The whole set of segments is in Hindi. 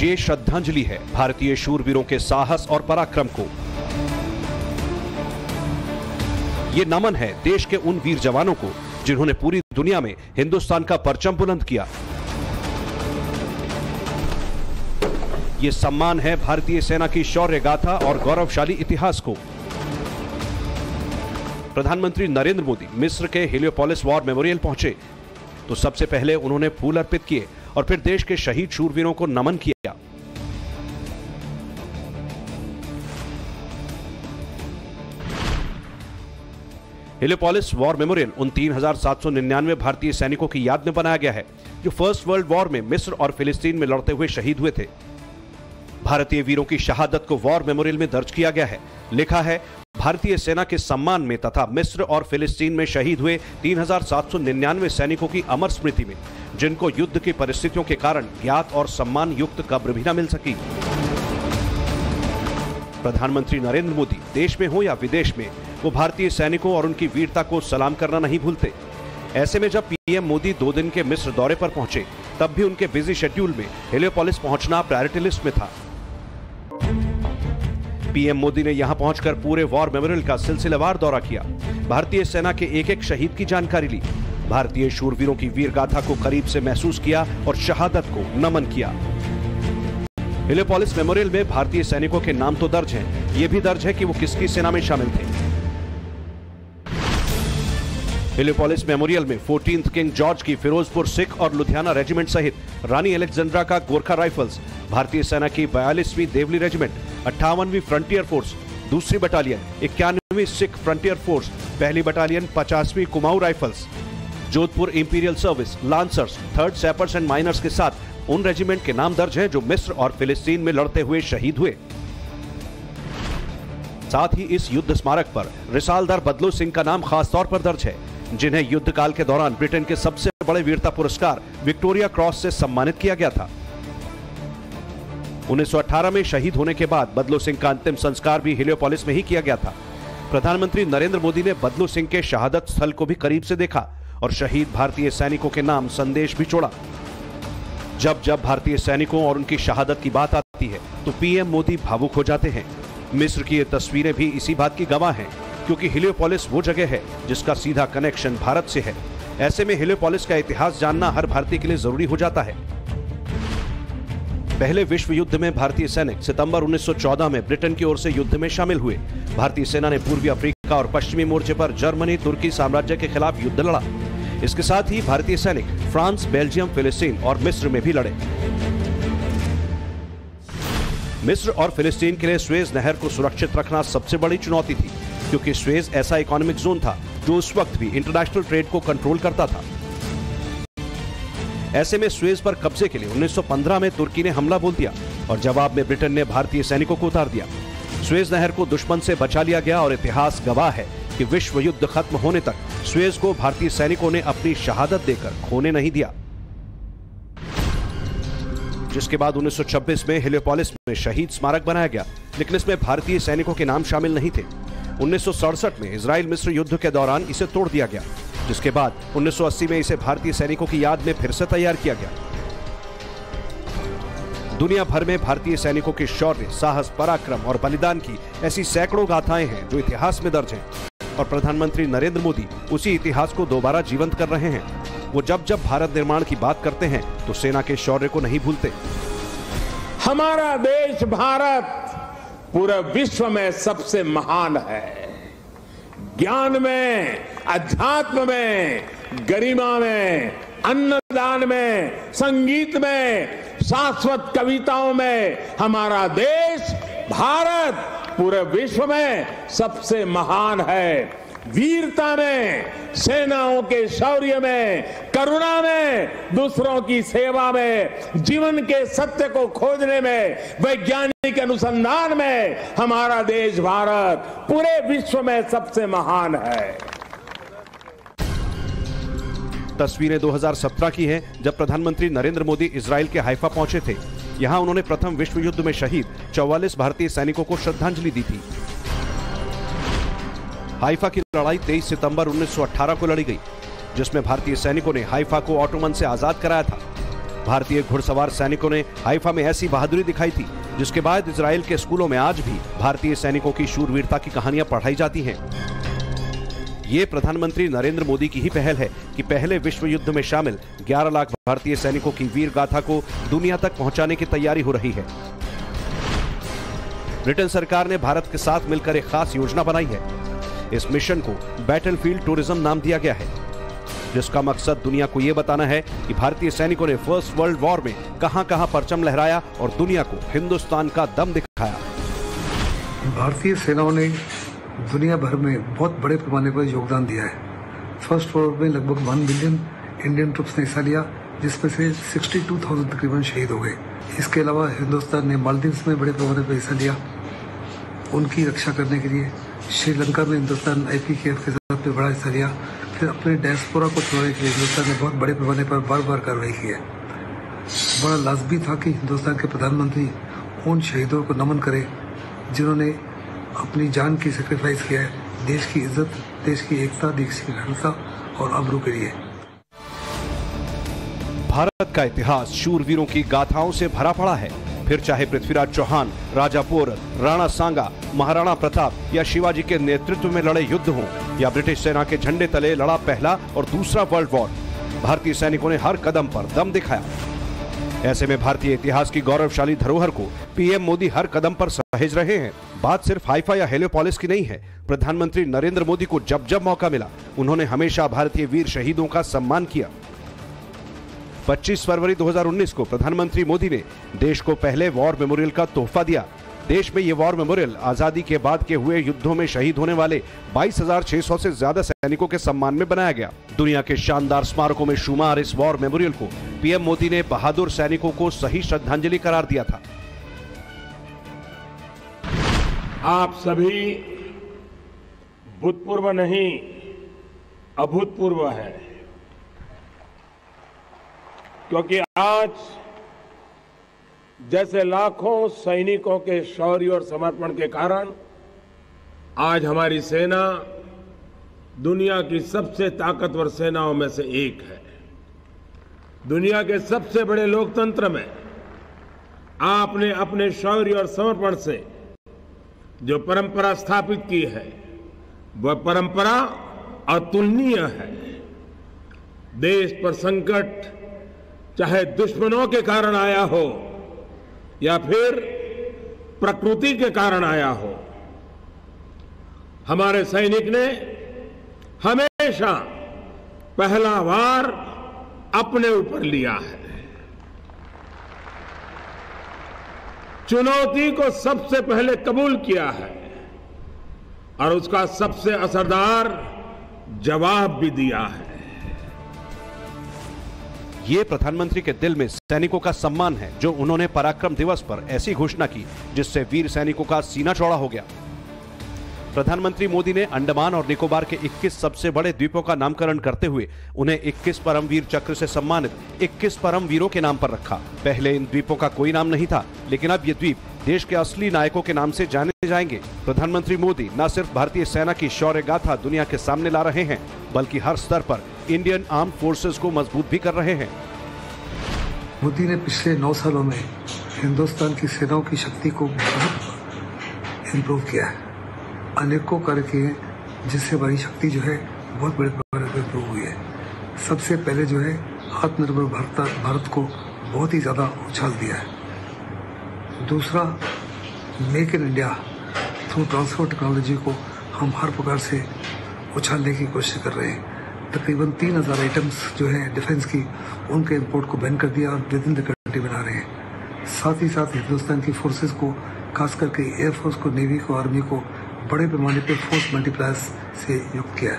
ये श्रद्धांजलि है भारतीय शूरवीरों के साहस और पराक्रम को। ये नमन है देश के उन वीर जवानों को जिन्होंने पूरी दुनिया में हिंदुस्तान का परचम बुलंद किया। ये सम्मान है भारतीय सेना की शौर्य गाथा और गौरवशाली इतिहास को। प्रधानमंत्री नरेंद्र मोदी मिस्र के हेलियोपोलिस वॉर मेमोरियल पहुंचे तो सबसे पहले उन्होंने फूल अर्पित किए और फिर देश के शहीद शूरवीरों को नमन किया। हेलियोपोलिस वॉर मेमोरियल उन 3,799 भारतीय सैनिकों की याद में बनाया गया है जो फर्स्ट वर्ल्ड वॉर में मिस्र और फिलिस्तीन में लड़ते हुए शहीद हुए थे। भारतीय वीरों की शहादत को वॉर मेमोरियल में दर्ज किया गया है। लिखा है, भारतीय सेना के सम्मान में तथा मिस्र और फिलिस्तीन में शहीद हुए 3,799 सैनिकों की अमर स्मृति में, जिनको युद्ध की परिस्थितियों के कारण ज्ञात और सम्मान युक्त कब्र भी न मिल सकी। प्रधानमंत्री नरेंद्र मोदी देश में हो या विदेश में, वो भारतीय सैनिकों और उनकी वीरता को सलाम करना नहीं भूलते। ऐसे में जब पीएम मोदी 2 दिन के मिस्र दौरे पर पहुंचे, तब भी उनके बिजी शेड्यूल में हेलियोपोलिस पहुंचना प्रायोरिटी लिस्ट में था। पीएम मोदी ने यहां पहुंचकर पूरे वॉर मेमोरियल का सिलसिलेवार दौरा किया, भारतीय सेना के एक एक शहीद की जानकारी ली, भारतीय शूरवीरों की वीर गाथा को करीब से महसूस किया और शहादत को नमन किया। हेलियोपोलिस मेमोरियल में भारतीय सैनिकों के नाम तो दर्ज हैं, यह भी दर्ज है कि वो किसकी सेना में शामिल थे। हेलियोपोलिस मेमोरियल में 14th किंग जॉर्ज की फिरोजपुर सिख और लुधियाना रेजिमेंट सहित रानी अलेक्जेंड्रा का गोरखा राइफल्स, भारतीय सेना की 42वीं देवली रेजिमेंट, 58वीं फ्रंटियर फोर्स, 2री बटालियन, 91वीं सिख फ्रंटियर फोर्स, 1ली बटालियन, 50वीं Kumaon rifles, Jodhpur imperial service, lancers, 3rd sappers and miners के साथ उन रेजिमेंट के नाम दर्ज हैं जो मिस्र और फिलिस्तीन में लड़ते हुए शहीद हुए। साथ ही इस युद्ध स्मारक पर रिसालदार बदलू सिंह का नाम खास तौर पर दर्ज है, जिन्हें युद्ध काल के दौरान ब्रिटेन के सबसे बड़े वीरता पुरस्कार विक्टोरिया क्रॉस से सम्मानित किया गया था। 1918 में शहीद होने के बाद बदलू सिंह का अंतिम संस्कार भी हेलियोपोलिस में ही किया गया था। प्रधानमंत्री नरेंद्र मोदी ने बदलू सिंह के शहादत स्थल को भी करीब से देखा और शहीद भारतीय सैनिकों के नाम संदेश भी छोड़ा। जब जब भारतीय सैनिकों और उनकी शहादत की बात आती है तो पीएम मोदी भावुक हो जाते हैं। मिस्र की ये तस्वीरें भी इसी बात की गवाह हैं, क्योंकि हेलियोपोलिस वो जगह है जिसका सीधा कनेक्शन भारत से है। ऐसे में हेलियोपोलिस का इतिहास जानना हर भारतीय के लिए जरूरी हो जाता है। पहले विश्व युद्ध में भारतीय सैनिक सितंबर 1914 में ब्रिटेन की ओर से युद्ध में शामिल हुए। भारतीय सेना ने पूर्वी अफ्रीका और पश्चिमी मोर्चे पर जर्मनी, तुर्की साम्राज्य के खिलाफ युद्ध लड़ा। इसके साथ ही भारतीय सैनिक फ्रांस, बेल्जियम, फिलिस्तीन और मिस्र में भी लड़े। मिस्र और फिलिस्तीन के लिए स्वेज नहर को सुरक्षित रखना सबसे बड़ी चुनौती थी, क्योंकि स्वेज ऐसा इकोनॉमिक जोन था जो उस वक्त भी इंटरनेशनल ट्रेड को कंट्रोल करता था। ऐसे में स्वेज पर कब्जे के लिए 1915 में तुर्की ने हमला बोल दिया और जवाब में ब्रिटेन ने भारतीय सैनिकों को उतार दिया। स्वेज नहर को दुश्मन से बचा लिया गया और इतिहास गवाह है कि विश्व युद्ध खत्म होने तक स्वेज को भारतीय सैनिकों ने अपनी शहादत देकर खोने नहीं दिया। जिसके बाद 1926 में हेलियोपोलिस में शहीद स्मारक बनाया गया, लेकिन इसमें भारतीय सैनिकों के नाम शामिल नहीं थे। 1967 में इजराइल मिस्र युद्ध के दौरान इसे तोड़ दिया गया, जिसके बाद 1980 में इसे भारतीय सैनिकों की याद में फिर से तैयार किया गया। दुनिया भर में भारतीय सैनिकों के शौर्य, साहस, पराक्रम और बलिदान की ऐसी सैकड़ों गाथाएं हैं जो इतिहास में दर्ज हैं, और प्रधानमंत्री नरेंद्र मोदी उसी इतिहास को दोबारा जीवंत कर रहे हैं। वो जब जब भारत निर्माण की बात करते हैं तो सेना के शौर्य को नहीं भूलते। हमारा देश भारत पूरे विश्व में सबसे महान है। ज्ञान में, अध्यात्म में, गरिमा में, अन्नदान में, संगीत में, शाश्वत कविताओं में हमारा देश भारत पूरे विश्व में सबसे महान है। वीरता में, सेनाओं के शौर्य में, करुणा में, दूसरों की सेवा में, जीवन के सत्य को खोजने में, वैज्ञानिक अनुसंधान में हमारा देश भारत पूरे विश्व में सबसे महान है। तस्वीरें 2017 की हैं, जब प्रधानमंत्री नरेंद्र मोदी इजराइल के हाइफा पहुंचे थे। यहां उन्होंने प्रथम विश्व युद्ध में शहीद 44 भारतीय सैनिकों को श्रद्धांजलि दी थी। हाइफा की लड़ाई 23 सितंबर 1918 को लड़ी गई, जिसमें भारतीय सैनिकों ने हाइफा को ऑटोमन से आजाद कराया था। भारतीय घुड़सवार सैनिकों ने हाइफा में ऐसी बहादुरी दिखाई थी जिसके बाद इजराइल के स्कूलों में आज भी भारतीय सैनिकों की शूरवीरता की कहानियां पढ़ाई जाती हैं। ये प्रधानमंत्री नरेंद्र मोदी की ही पहल है कि पहले विश्व युद्ध में शामिल 11 लाख भारतीय सैनिकों की वीर गाथा को दुनिया तक पहुंचाने की तैयारी हो रही है। ब्रिटेन सरकार ने भारत के साथ मिलकर एक खास योजना बनाई है। इस मिशन को बैटलफील्ड टूरिज्म नाम दिया गया है, जिसका मकसद दुनिया को यह बताना है कि भारतीय सैनिकों ने फर्स्ट वर्ल्ड वॉर में कहां-कहां परचम लहराया और दुनिया को हिंदुस्तान का दम दिखाया। भारतीय सेनाओं ने दुनिया भर में बहुत बड़े पैमाने पर योगदान दिया है। फर्स्ट वॉर में लगभग 1 मिलियन इंडियन ट्रुप्स ने हिस्सा लिया, जिसमें से 62,000 तकरीबन शहीद हो गए। इसके अलावा हिंदुस्तान ने मालदीव्स में बड़े पैमाने पर हिस्सा लिया। उनकी रक्षा करने के लिए श्रीलंका में हिंदुस्तान IPKF के साथ बड़ा हिस्सा लिया। फिर अपने डायस्पोरा को छोड़ने के लिए हिंदुस्तान ने बहुत बड़े पैमाने पर बार कार्रवाई की है। बड़ा लाजमी था कि हिंदुस्तान के प्रधानमंत्री उन शहीदों को नमन करें जिन्होंने अपनी जान की सेक्रीफाइस किया है देश की इज्जत, देश की एकता, देश की अखंडता और आबरू के लिए। भारत का इतिहास शूरवीरों की गाथाओं से भरा पड़ा है। फिर चाहे पृथ्वीराज चौहान, राजा पोरत, राणा सांगा, महाराणा प्रताप या शिवाजी के नेतृत्व में लड़े युद्ध हों या ब्रिटिश सेना के झंडे तले लड़ा पहला और दूसरा वर्ल्ड वॉर, भारतीय सैनिकों ने हर कदम पर दम दिखाया। ऐसे में भारतीय इतिहास की गौरवशाली धरोहर को पीएम मोदी हर कदम पर सहेज रहे हैं। बात सिर्फ हाइफा या हेलियोपोलिस की नहीं है। प्रधानमंत्री नरेंद्र मोदी को जब जब मौका मिला, उन्होंने हमेशा भारतीय वीर शहीदों का सम्मान किया। 25 फरवरी 2019 को प्रधानमंत्री मोदी ने देश को पहले वॉर मेमोरियल का तोहफा दिया। देश में यह वॉर मेमोरियल आजादी के बाद के हुए युद्धों में शहीद होने वाले 22,600 से ज्यादा सैनिकों के सम्मान में बनाया गया। दुनिया के शानदार स्मारकों में शुमार इस वॉर मेमोरियल को पीएम मोदी ने बहादुर सैनिकों को सही श्रद्धांजलि करार दिया था। आप सभी भूतपूर्व नहीं, अभूतपूर्व है, क्योंकि आज जैसे लाखों सैनिकों के शौर्य और समर्पण के कारण आज हमारी सेना दुनिया की सबसे ताकतवर सेनाओं में से एक है। दुनिया के सबसे बड़े लोकतंत्र में आपने अपने शौर्य और समर्पण से जो परंपरा स्थापित की है, वह परंपरा अतुलनीय है। देश पर संकट चाहे दुश्मनों के कारण आया हो या फिर प्रकृति के कारण आया हो, हमारे सैनिक ने हमेशा पहला वार अपने ऊपर लिया है। चुनौती को सबसे पहले कबूल किया है और उसका सबसे असरदार जवाब भी दिया है। ये प्रधानमंत्री के दिल में सैनिकों का सम्मान है, जो उन्होंने पराक्रम दिवस पर ऐसी घोषणा की जिससे वीर सैनिकों का सीना चौड़ा हो गया। प्रधानमंत्री मोदी ने अंडमान और निकोबार के 21 सबसे बड़े द्वीपों का नामकरण करते हुए उन्हें 21 परमवीर चक्र से सम्मानित 21 परमवीरों के नाम पर रखा। पहले इन द्वीपों का कोई नाम नहीं था, लेकिन अब ये द्वीप देश के असली नायकों के नाम से जाने जाएंगे। प्रधानमंत्री मोदी न सिर्फ भारतीय सेना की शौर्य गाथा दुनिया के सामने ला रहे हैं, बल्कि हर स्तर पर इंडियन आर्म्ड फोर्सेस को मजबूत भी कर रहे हैं। मोदी ने पिछले 9 सालों में हिंदुस्तान की सेनाओं की शक्ति को बहुत इम्प्रूव किया है। अनेकों कार्य किए जिससे हमारी शक्ति जो है बहुत बड़े पैमाने पर इम्प्रूव हुई है। सबसे पहले जो है आत्मनिर्भर भारत को बहुत ही ज़्यादा उछाल दिया है। दूसरा, make in India through transfer technology को हम हर प्रकार से उछालने की कोशिश कर रहे हैं। तकरीबन 3,000 आइटम्स जो है डिफेंस की, उनके इंपोर्ट को बैन कर दिया और विद इन द कंट्री बना रहे हैं। साथ ही साथ हिंदुस्तान की फोर्सेस को, खास करके एयरफोर्स को, नेवी को, आर्मी को बड़े पैमाने पर फोर्स मल्टीप्लायर्स से युक्त किया है।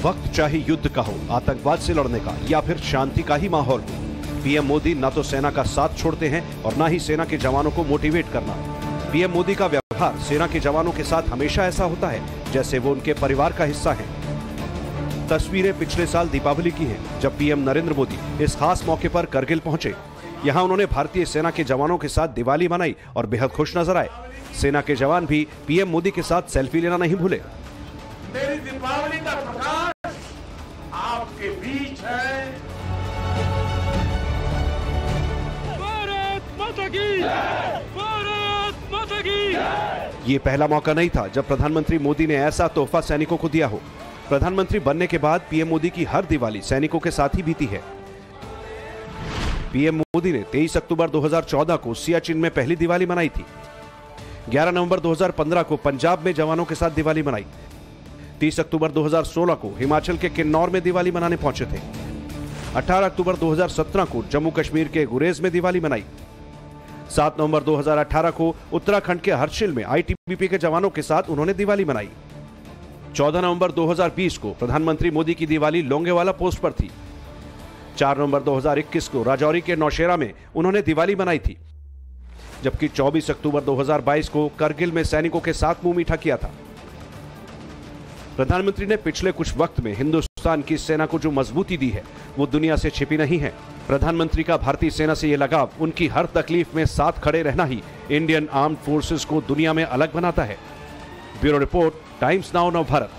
वक्त चाहे युद्ध का हो, आतंकवाद से लड़ने का या फिर शांति का ही माहौल हो, पीएम मोदी न तो सेना का साथ छोड़ते हैं और न ही सेना के जवानों को मोटिवेट करना। पीएम मोदी का व्यवहार सेना के जवानों के साथ हमेशा ऐसा होता है जैसे वो उनके परिवार का हिस्सा है। तस्वीरें पिछले साल दीपावली की हैं, जब पीएम नरेंद्र मोदी इस खास मौके पर करगिल पहुंचे। यहां उन्होंने भारतीय सेना के जवानों के साथ दिवाली मनाई और बेहद खुश नजर आए। सेना के जवान भी पीएम मोदी के साथ सेल्फी लेना नहीं भूले। मेरी दीपावली का प्रकाश आपके बीच है। ये पहला मौका नहीं था जब प्रधानमंत्री मोदी ने ऐसा तोहफा सैनिकों को दिया हो। प्रधानमंत्री बनने के बाद पीएम मोदी की हर दिवाली सैनिकों के साथ ही बीती है। पीएम मोदी ने 23 अक्टूबर 2014 को सियाचिन में पहली दिवाली मनाई थी। 11 नवंबर 2015 को पंजाब में जवानों के साथ दिवाली मनाई। 30 अक्टूबर 2016 को हिमाचल के किन्नौर में दिवाली मनाने पहुंचे थे। 18 अक्टूबर 2017 को जम्मू कश्मीर के गुरेज में दिवाली मनाई। 7 नवंबर 2018 को उत्तराखंड के हर्षिल में आईटीबीपी के जवानों के साथ उन्होंने दिवाली मनाई। 14 नवंबर 2020 को प्रधानमंत्री मोदी की दिवाली लोंगेवाला पोस्ट पर थी। 4 नवंबर 2021 को राजौरी के नौशेरा में उन्होंने दिवाली मनाई थी, जबकि 24 अक्टूबर 2022 को करगिल में सैनिकों के साथ मुंह मीठा किया था। प्रधानमंत्री ने पिछले कुछ वक्त में हिंदुस्तान की सेना को जो मजबूती दी है वो दुनिया से छिपी नहीं है। प्रधानमंत्री का भारतीय सेना से ये लगाव, उनकी हर तकलीफ में साथ खड़े रहना ही इंडियन आर्म्ड फोर्सेस को दुनिया में अलग बनाता है। ब्यूरो रिपोर्ट, टाइम्स नाउ नव भारत।